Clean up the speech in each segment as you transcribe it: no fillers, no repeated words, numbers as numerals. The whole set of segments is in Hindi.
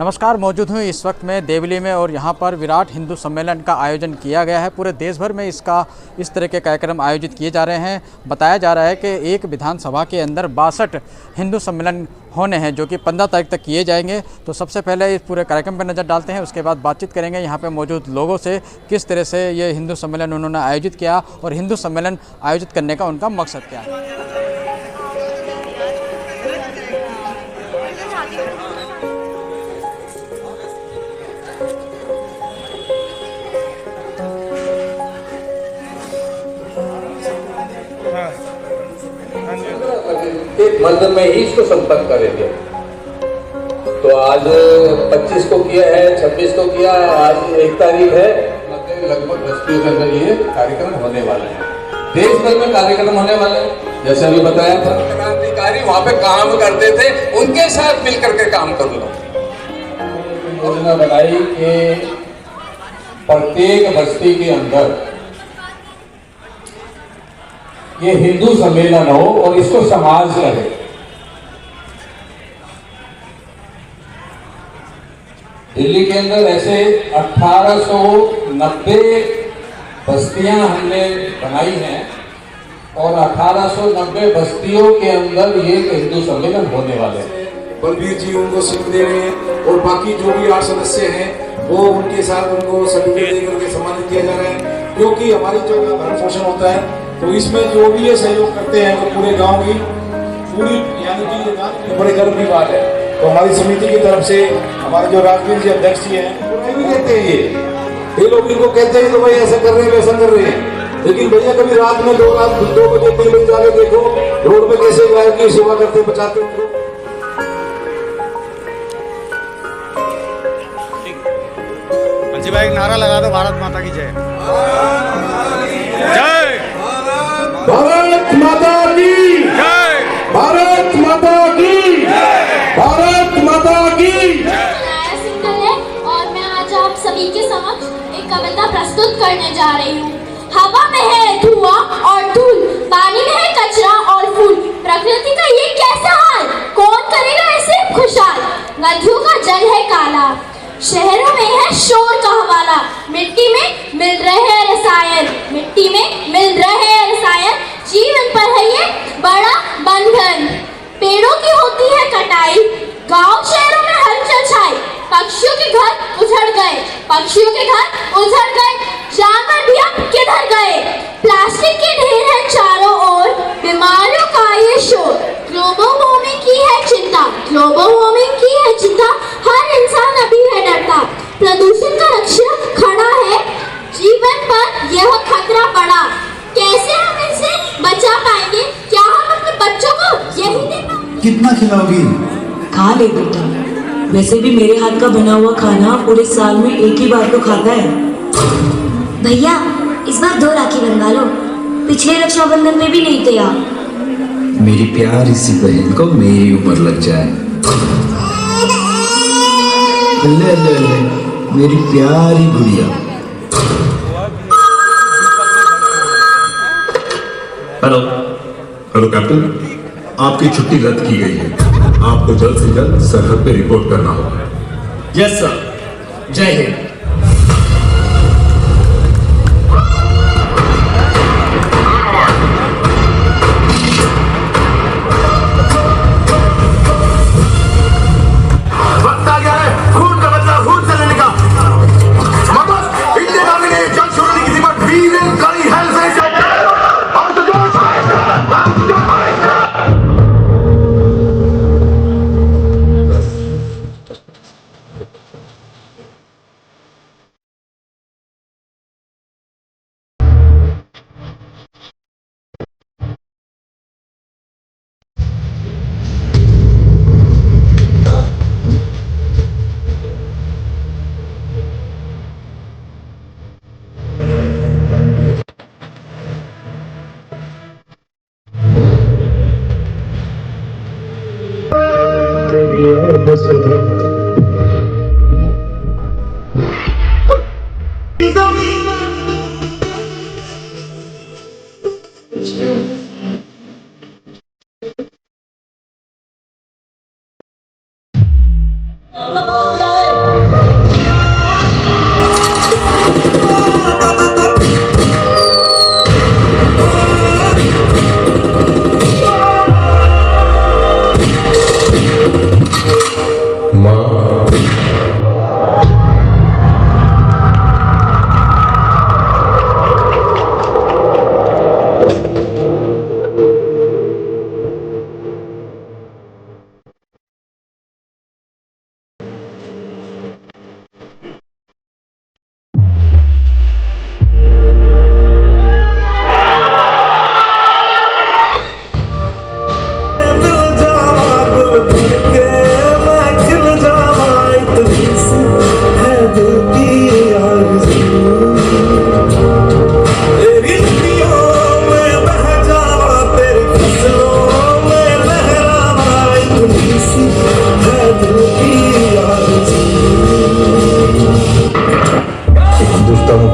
नमस्कार, मौजूद हूँ इस वक्त मैं देवली में और यहाँ पर विराट हिंदू सम्मेलन का आयोजन किया गया है। पूरे देश भर में इस तरह के कार्यक्रम आयोजित किए जा रहे हैं। बताया जा रहा है कि एक विधानसभा के अंदर 62 हिंदू सम्मेलन होने हैं जो कि 15 तारीख तक किए जाएंगे। तो सबसे पहले इस पूरे कार्यक्रम पर नज़र डालते हैं, उसके बाद बातचीत करेंगे यहाँ पे मौजूद लोगों से किस तरह से ये हिंदू सम्मेलन उन्होंने आयोजित किया और हिंदू सम्मेलन आयोजित करने का उनका मकसद क्या है। एक मंदिर में ही इसको संपन्न करेंगे। तो आज 25 को किया है, 26 को किया, आज 1 तारीख है। लगभग बस्तियों के अंदर ये कार्यक्रम होने वाले हैं। देश भर में कार्यक्रम होने वाले हैं। जैसे अभी बताया था, क्रांतिकारी वहां पे काम करते थे, उनके साथ मिलकर के काम कर लो। योजना बनाई कि प्रत्येक बस्ती के अंदर ये हिंदू सम्मेलन हो और इसको समाज करे। दिल्ली के अंदर ऐसे 1890 बस्तियां हमने बनाई हैं और 1890 बस्तियों के अंदर ये हिंदू सम्मेलन होने वाले हैं। बलबीर जी उनको सीख दे रहे हैं और बाकी जो भी 8 सदस्य हैं वो उनके साथ उनको सर्टिफिकेट देकर के सम्मानित किया जा रहा है, क्योंकि हमारी जो भरण पोषण होता है तो इसमें जो भी ये सहयोग करते हैं वो पूरे गांव की पूरी यानी कि बड़े गर्व की बात है। तो हमारी समिति की तरफ से हमारे जो राजवीर जी अध्यक्ष जी हैं वो भी कहते हैं ये लोग इनको कहते हैं तो भाई ऐसा कर रहे हैं वैसा कर रहे हैं, लेकिन भैया कभी रात में 2 बजे 3 बजे जाके देखो रोड पे कैसे गाय की सेवा करते बचाते उनको। भाई एक नारा लगा दो, भारत माता की जय। जय भारत माता की जय, भारत माता की, भारत माता की। सिंगल है और मैं आज आप सभी के समक्ष एक कविता प्रस्तुत करने जा रही हूँ। हवा में है धुआं और धूल, पानी में है कचरा और फूल, प्रकृति का ये कैसा हाल, कौन करेगा ऐसे खुशहाल। नदियों का जल है काला, शहरों में है शोर का हवाला, मिट्टी में मिल रहे हैं रसायन, मिट्टी में मिल रहे हैं रसायन, जीवन पर है ये बड़ा बंधन। पेड़ों की होती है कटाई, गांव शहरों में हलचल छाई, पक्षियों के घर उजड़ गए, पक्षियों के घर उजड़ गए, जानवर भी अब किधर गए। प्लास्टिक के ढेर है चारों ओर, बीमारियों का ये शोर, ग्लोबल वार्मिंग की है चिंता, ग्लोबल वार्मिंग की है चिंता, हर इंसान अभी है डरता। प्रदूषण का लक्ष्य खड़ा है, जीवन पर यह खतरा पड़ा, कैसे हम इसे बचा पाएंगे, क्या हम अपने बच्चों को यही दे पाएंगे। कितना खिलाओगी? खा ले बेटा, वैसे भी मेरे हाथ का बना हुआ खाना पूरे साल में एक ही बार तो खाता है। भैया इस बार 2 राखी बनवा लो, पिछले रक्षाबंधन में भी नहीं थे आप। मेरी प्यारी सी बहन को मेरी उम्र लग जाए। ले ले ले मेरी प्यारी गुड़िया। हेलो हेलो कैप्टन, आपकी छुट्टी रद्द की गई है। आपको जल्द से जल्द सरहद पे रिपोर्ट करना होगा। यस सर, जय हिंद।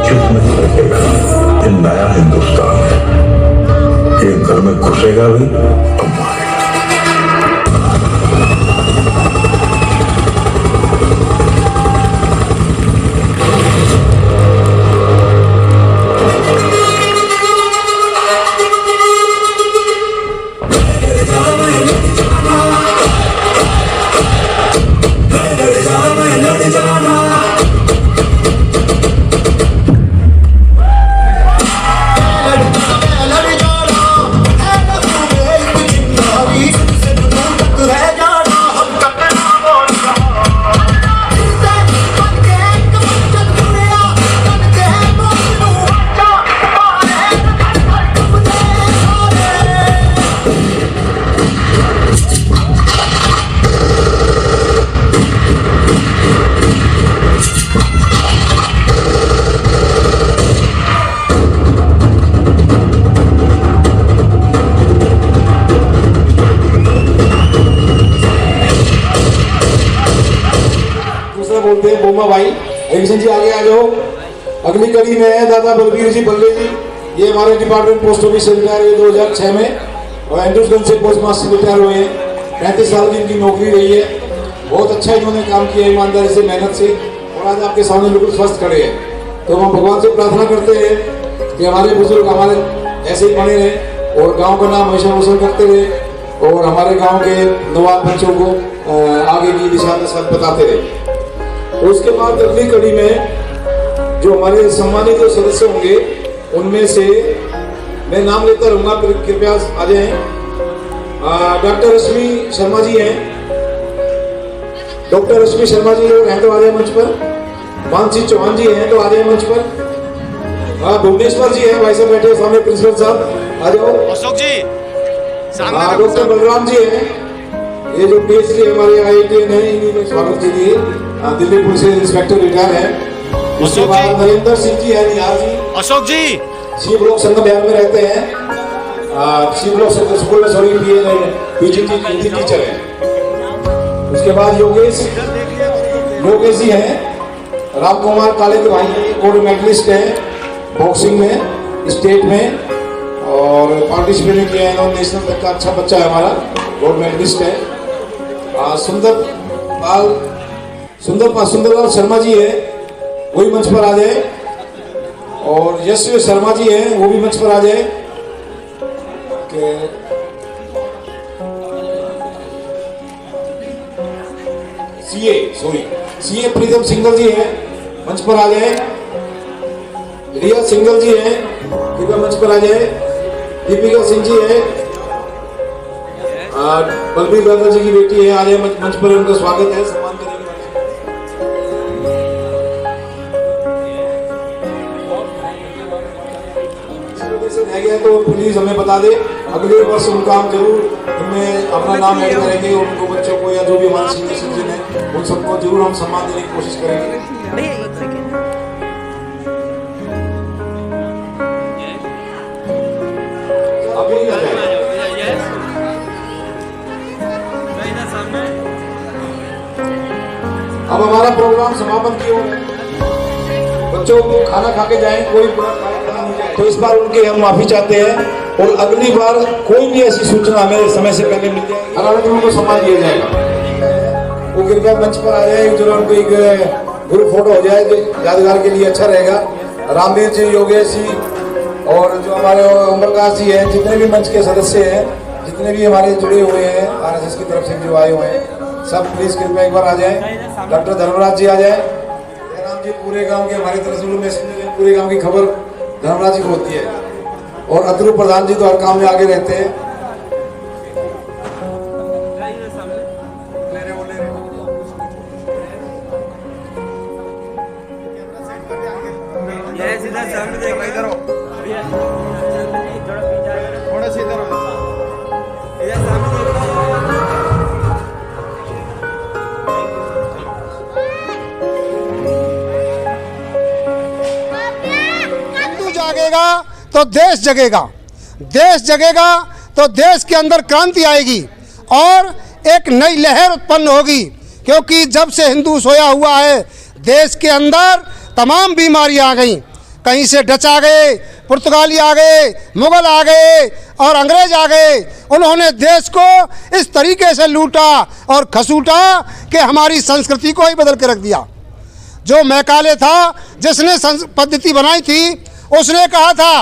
चुप नहीं रखेगा। ये नया हिंदुस्तान है, एक घर में घुसेगा भी तो मारेगा। बोलते हैं बोमा भाई। एडिशन जी आगे आ जाओ। अगली कड़ी में है दादा बलबीर जी बल्ले जी। ये हमारे डिपार्टमेंट पोस्ट ऑफिस से रिटायर हुए 2006 में और एंड्रूसगंज से पोस्ट मास्टर रिटायर हुए हैं। 35 साल की इनकी नौकरी रही है। बहुत अच्छा इन्होंने काम किया ईमानदारी से, मेहनत से, और आज आपके सामने बिल्कुल स्वस्थ खड़े हैं। तो हम भगवान से प्रार्थना करते हैं कि हमारे बुजुर्ग हमारे ऐसे ही बने रहे और गाँव का नाम हमेशा रोशन करते रहे और हमारे गाँव के नवाब बच्चों को आगे की दिशा में सब बताते रहे। उसके बाद अगली कड़ी में जो हमारे सम्मानित जो सदस्य होंगे उनमें से मैं नाम लेता रहूंगा, कृपया आ जाएं। डॉक्टर रश्मि शर्मा जी हैं। डॉक्टर रश्मि शर्मा जी हैं तो आ जाए मंच पर। मानसी चौहान जी हैं तो आ जाए मंच पर। भुवनेश्वर जी हैं, भाई साहब बैठे सामने, प्रिंसिपल साहब आ जाओ। अशोक जी। डॉक्टर बलराम जी हैं, ये जो पीएचडी हमारे IITN है, इन्हीं में स्वागत के लिए दिल्ली पुलिस से इंस्पेक्टर रिटायर है। उसके बाद नरेंद्र सिंह जी है, निहार जी। अशोक जी सी ब्लॉक संघ बिहार में रहते हैं। सी ब्लॉक स्कूल में सॉरी PGT हिंदी टीचर है। उसके बाद योगेश जी हैं। राम कुमार काले के भाई, गोल्ड मेडलिस्ट हैं बॉक्सिंग में, स्टेट में, और पार्टिसिपेट किया है नेशनल तक का। अच्छा बच्चा है हमारा, गोल्ड मेडलिस्ट है। सुंदरलाल शर्मा जी है, वही मंच पर आ जाए। और यशवी शर्मा जी हैं, वो भी मंच पर आ जाए। सीए प्रीतम सिंगल जी हैं, मंच पर आ जाए। रिया सिंगल जी हैं, कृपया मंच पर आ जाए। दीपिका सिंह जी हैं, बलबीर दादा जी की बेटी है, आ जाए मंच पर, उनका स्वागत है, सम्मान करेंगे। रह गया तो प्लीज हमें बता दे, अगले वर्ष उनका हम जरूर उनमें अपना नाम ऐड करेंगे। उनको बच्चों को या जो भी हमारे सीनियर सिटीजन है उन सबको जरूर हम सम्मान देने की कोशिश करेंगे। अभी आ जाए। अब हमारा प्रोग्राम समापन की ओर है। बच्चों को खाना खा के जाएं, कोई तो इस बार उनके हम माफी चाहते हैं और अगली बार कोई भी ऐसी सूचना हमें समय से पहले मिल जाएगी, हर उनको सम्मान दिया जाएगा। वो कृपया मंच पर आ जाए, जो उनको एक ग्रुप फोटो हो जाए जो यादगार के लिए अच्छा रहेगा। रामवीर जी, योगेश जी और जो हमारे अमरकाश जी हैं, जितने भी मंच के सदस्य हैं, जितने भी हमारे जुड़े हुए हैं RSS की तरफ से जो आए हुए हैं, सब प्लीज कृपया एक बार आ जाए। डॉक्टर धर्मराज जी आ जाए। जयराम जी पूरे गांव के हमारे तरफ से पूरे गांव की खबर धर्मराज जी को होती है और अतुल प्रधान जी तो हर काम में आगे रहते हैं। थोड़ा सा इधर जागेगा तो देश जगेगा, देश जगेगा तो देश के अंदर क्रांति आएगी और एक नई लहर उत्पन्न होगी। क्योंकि जब से हिंदू सोया हुआ है, देश के अंदर तमाम बीमारियां आ गई, कहीं से डच आ गए, पुर्तगाली आ गए, मुगल आ गए और अंग्रेज आ गए। उन्होंने देश को इस तरीके से लूटा और खसूटा कि हमारी संस्कृति को ही बदल के रख दिया। जो मैकाले था जिसने पद्धति बनाई थी, उसने कहा था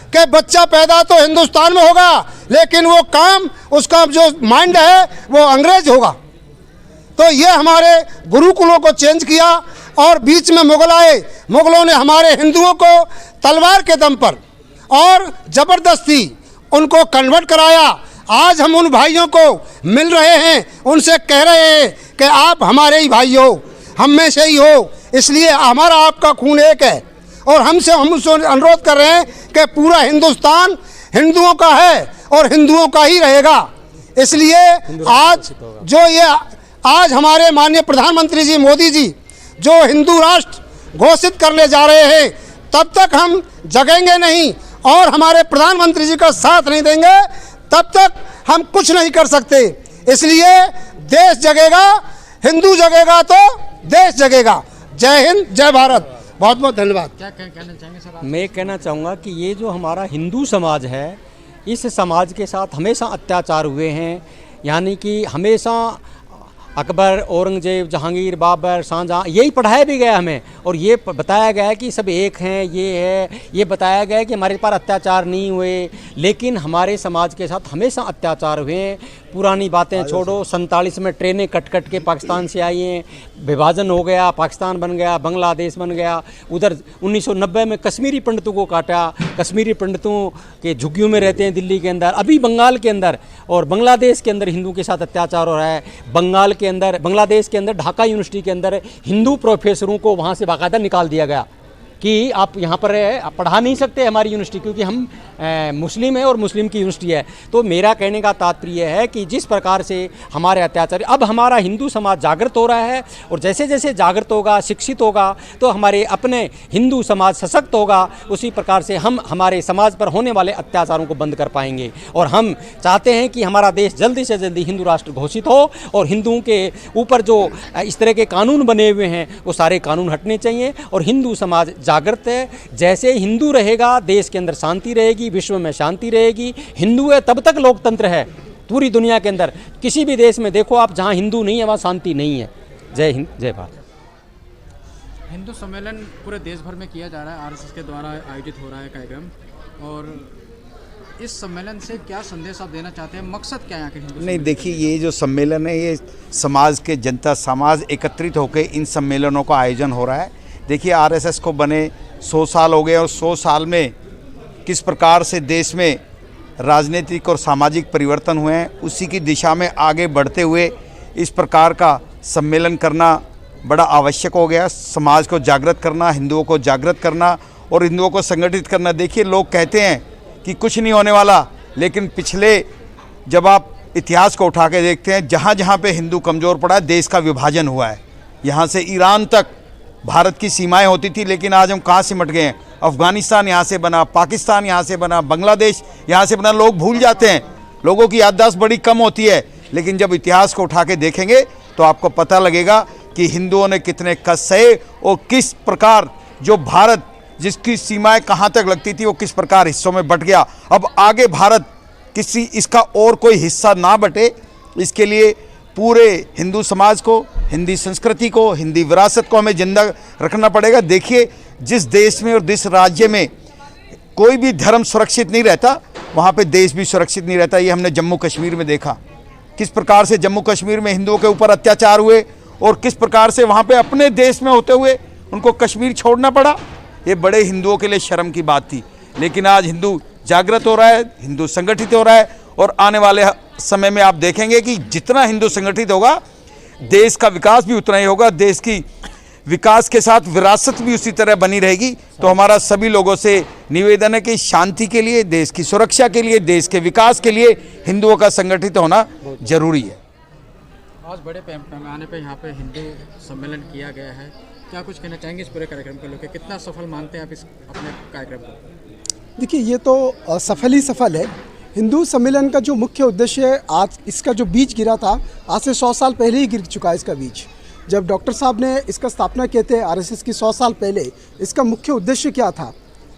कि बच्चा पैदा तो हिंदुस्तान में होगा, लेकिन वो काम, उसका जो माइंड है वो अंग्रेज होगा। तो ये हमारे गुरुकुलों को चेंज किया और बीच में मुगल आए। मुगलों ने हमारे हिंदुओं को तलवार के दम पर और ज़बरदस्ती उनको कन्वर्ट कराया। आज हम उन भाइयों को मिल रहे हैं, उनसे कह रहे हैं कि आप हमारे ही भाई हो, हम में से ही हो, इसलिए हमारा आपका खून एक है। और हम उससे अनुरोध कर रहे हैं कि पूरा हिंदुस्तान हिंदुओं का है और हिंदुओं का ही रहेगा। इसलिए आज हमारे माननीय प्रधानमंत्री जी मोदी जी जो हिंदू राष्ट्र घोषित करने जा रहे हैं, तब तक हम जगेंगे नहीं और हमारे प्रधानमंत्री जी का साथ नहीं देंगे, तब तक हम कुछ नहीं कर सकते। इसलिए देश जगेगा, हिंदू जगेगा तो देश जगेगा। जय हिंद, जय भारत। बहुत बहुत धन्यवाद। क्या कहना चाहेंगे सर आप? मैं कहना चाहूँगा कि ये जो हमारा हिंदू समाज है, इस समाज के साथ हमेशा अत्याचार हुए हैं। यानी कि हमेशा अकबर, औरंगजेब, जहांगीर, बाबर, शाहजहां, यही पढ़ाया भी गया हमें और ये बताया गया है कि सब एक हैं, ये बताया गया है कि हमारे पर अत्याचार नहीं हुए। लेकिन हमारे समाज के साथ हमेशा अत्याचार हुए हैं। पुरानी बातें छोड़ो, 47 में ट्रेनें कट के पाकिस्तान से आई हैं, विभाजन हो गया, पाकिस्तान बन गया, बांग्लादेश बन गया। उधर 1990 में कश्मीरी पंडितों को काटा, कश्मीरी पंडितों के झुग्गियों में रहते हैं दिल्ली के अंदर, अभी बंगाल के अंदर और बांग्लादेश के अंदर हिंदू के साथ अत्याचार हो रहा है। बांग्लादेश के अंदर ढाका यूनिवर्सिटी के अंदर हिंदू प्रोफेसरों को वहाँ से बाकायदा निकाल दिया गया कि आप यहाँ पर पढ़ा नहीं सकते हमारी यूनिवर्सिटी, क्योंकि हम मुस्लिम है और मुस्लिम की यूनिवर्सिटी है। तो मेरा कहने का तात्पर्य है कि जिस प्रकार से हमारे अत्याचार, अब हमारा हिंदू समाज जागृत हो रहा है और जैसे जैसे जागृत होगा, शिक्षित होगा, तो हमारे अपने हिंदू समाज सशक्त होगा। उसी प्रकार से हम हमारे समाज पर होने वाले अत्याचारों को बंद कर पाएंगे। और हम चाहते हैं कि हमारा देश जल्दी से जल्दी हिंदू राष्ट्र घोषित हो और हिंदुओं के ऊपर जो इस तरह के कानून बने हुए हैं वो सारे कानून हटने चाहिए और हिंदू समाज जागृत है। जैसे हिंदू रहेगा, देश के अंदर शांति रहेगी, विश्व में शांति रहेगी। हिंदू है तब तक लोकतंत्र है। पूरी दुनिया के अंदर किसी भी देश में देखो आप, जहां हिंदू नहीं है वहां शांति नहीं है। जय हिंद, जय भारत। हिंदू सम्मेलन पूरे देश भर में किया जा रहा है, आरएसएस के द्वारा आयोजित हो रहा है कार्यक्रम। और इस सम्मेलन से क्या संदेश आप देना चाहते हैं? मकसद क्या है यहाँ के हिंदू? नहीं, देखिए, ये जो सम्मेलन है, ये समाज के जनता समाज एकत्रित होकर इन सम्मेलनों का आयोजन हो रहा है। देखिए, आरएसएस को बने 100 साल हो गए और 100 साल में किस प्रकार से देश में राजनीतिक और सामाजिक परिवर्तन हुए हैं, उसी की दिशा में आगे बढ़ते हुए इस प्रकार का सम्मेलन करना बड़ा आवश्यक हो गया। समाज को जागृत करना, हिंदुओं को जागृत करना और हिंदुओं को संगठित करना। देखिए, लोग कहते हैं कि कुछ नहीं होने वाला, लेकिन पिछले जब आप इतिहास को उठा के देखते हैं, जहाँ जहाँ पे हिंदू कमज़ोर पड़ा है, देश का विभाजन हुआ है। यहाँ से ईरान तक भारत की सीमाएं होती थी, लेकिन आज हम कहाँ सिमट गए हैं? अफ़गानिस्तान यहाँ से बना, पाकिस्तान यहाँ से बना, बांग्लादेश यहाँ से बना। लोग भूल जाते हैं, लोगों की याददाश्त बड़ी कम होती है, लेकिन जब इतिहास को उठा के देखेंगे तो आपको पता लगेगा कि हिंदुओं ने कितने कष्ट सहे और किस प्रकार जो भारत जिसकी सीमाएं कहाँ तक लगती थी वो किस प्रकार हिस्सों में बट गया। अब आगे भारत किसी इसका और कोई हिस्सा ना बटे, इसके लिए पूरे हिंदू समाज को, हिंदी संस्कृति को, हिंदी विरासत को हमें जिंदा रखना पड़ेगा। देखिए, जिस देश में और जिस राज्य में कोई भी धर्म सुरक्षित नहीं रहता, वहाँ पे देश भी सुरक्षित नहीं रहता। ये हमने जम्मू कश्मीर में देखा, किस प्रकार से जम्मू कश्मीर में हिंदुओं के ऊपर अत्याचार हुए और किस प्रकार से वहाँ पे अपने देश में होते हुए उनको कश्मीर छोड़ना पड़ा। ये बड़े हिंदुओं के लिए शर्म की बात थी। लेकिन आज हिंदू जागृत हो रहा है, हिंदू संगठित हो रहा है और आने वाले समय में आप देखेंगे कि जितना हिंदू संगठित होगा, देश का विकास भी उतना ही होगा। देश की विकास के साथ विरासत भी उसी तरह बनी रहेगी। तो हमारा सभी लोगों से निवेदन है कि शांति के लिए, देश की सुरक्षा के लिए, देश के विकास के लिए हिंदुओं का संगठित होना जरूरी है। आज बड़े पैमाने पे यहाँ पे हिंदू सम्मेलन किया गया है, क्या कुछ कहना चाहेंगे इस पूरे कार्यक्रम को लेकर? कितना सफल मानते हैं आप इस अपने कार्यक्रम को? देखिए, ये तो सफल ही सफल है। हिंदू सम्मेलन का जो मुख्य उद्देश्य है, आज इसका जो बीज गिरा था, आज से 100 साल पहले ही गिर चुका है इसका बीज। जब डॉक्टर साहब ने इसका स्थापना किए थे आरएसएस की 100 साल पहले, इसका मुख्य उद्देश्य क्या था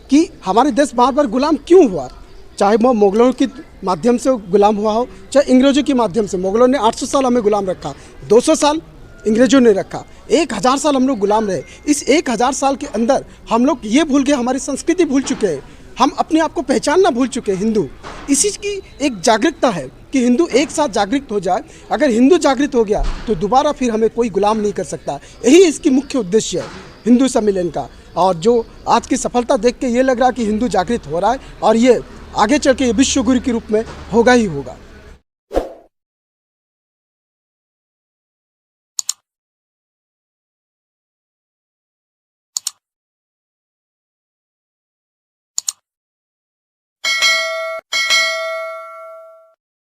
कि हमारे देश बार बार गुलाम क्यों हुआ, चाहे वो मुगलों के माध्यम से गुलाम हुआ हो, चाहे अंग्रेज़ों के माध्यम से। मुगलों ने 800 साल हमें गुलाम रखा, 200 साल अंग्रेज़ों ने रखा, 1000 साल हम लोग गुलाम रहे। इस 1000 साल के अंदर हम लोग ये भूल गए, हमारी संस्कृति भूल चुके हैं, हम अपने आप को पहचानना भूल चुके हैं। हिंदू इसी की एक जागरूकता है कि हिंदू एक साथ जागृत हो जाए। अगर हिंदू जागृत हो गया तो दोबारा फिर हमें कोई गुलाम नहीं कर सकता। यही इसकी मुख्य उद्देश्य है हिंदू सम्मेलन का। और जो आज की सफलता देख के ये लग रहा है कि हिंदू जागृत हो रहा है और ये आगे चल के विश्व गुरु के रूप में होगा ही होगा।